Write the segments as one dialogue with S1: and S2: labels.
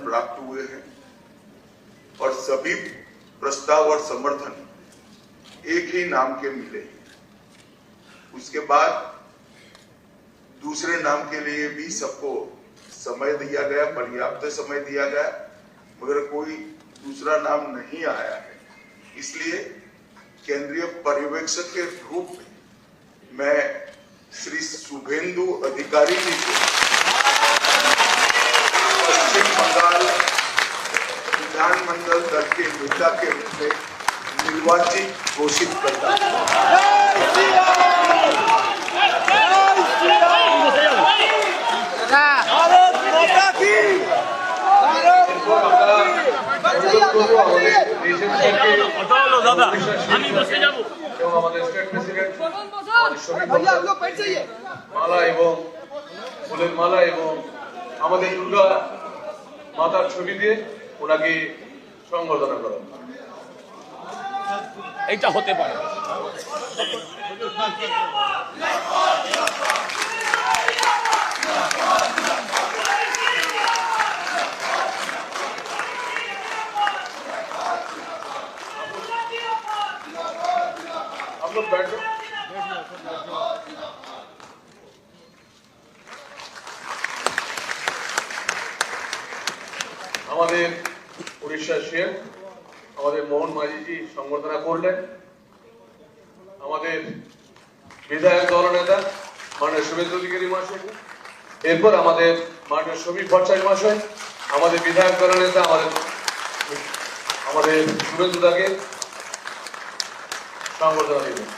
S1: प्राप्त हुए हैं और सभी प्रस्ताव और समर्थन एक ही नाम के मिले। उसके बाद दूसरे नाम के लिए भी सबको समय दिया गया, पर्याप्त समय दिया गया, मगर कोई दूसरा नाम नहीं आया है। इसलिए केंद्रीय पर्यवेक्षक के रूप में मैं श्री शुभेंदु अधिकारी जी को पश्चिम बंगाल विधानमंडल दल के नेता के रूप में निर्वाचित घोषित करता हूं।
S2: মালা এবং ফুলের মালা এবং আমাদের দুর্গা মাতার ছবি দিয়ে ওনাকে সংবর্ধনা করা।
S3: এইটা হতে পারে।
S2: आप लोग बैठ जाओ। আমাদের উড়িষ্যার সিএম আমাদের মোহন মাঝিজি সংবর্ধনা করলেন। আমাদের বিধায়ক দলনেতা মাননীয় শুভেন্দু অধিকারী মহাশয়, এরপর আমাদের মাননীয় সমীর ভট্টাচার্য মহাশয় আমাদের বিধায়ক দলনেতা আমাদের শুভেন্দু দাকে সংবর্ধনা দিলেন।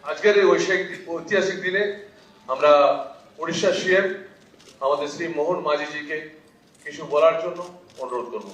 S2: আজকের এই ঐতিহাসিক দিনে আমরা উড়িষ্যার সিএম আমাদের শ্রী মোহন মাঝিজিকে কিছু বলার জন্য অনুরোধ করব।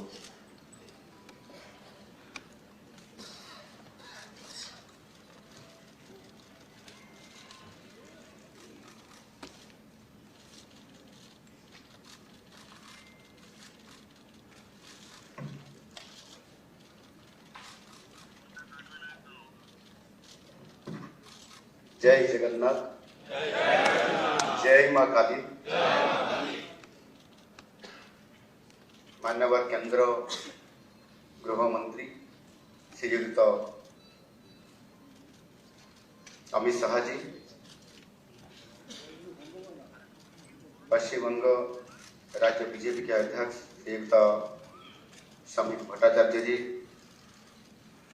S4: जय जगन्नाथ, जय मां काली। माननीय केंद्र गृह मंत्री श्रीयुक्त अमित शाह जी, पश्चिम बंग राज्य बीजेपी के अध्यक्ष श्रीयुक्त समीर भट्टाचार्य जी,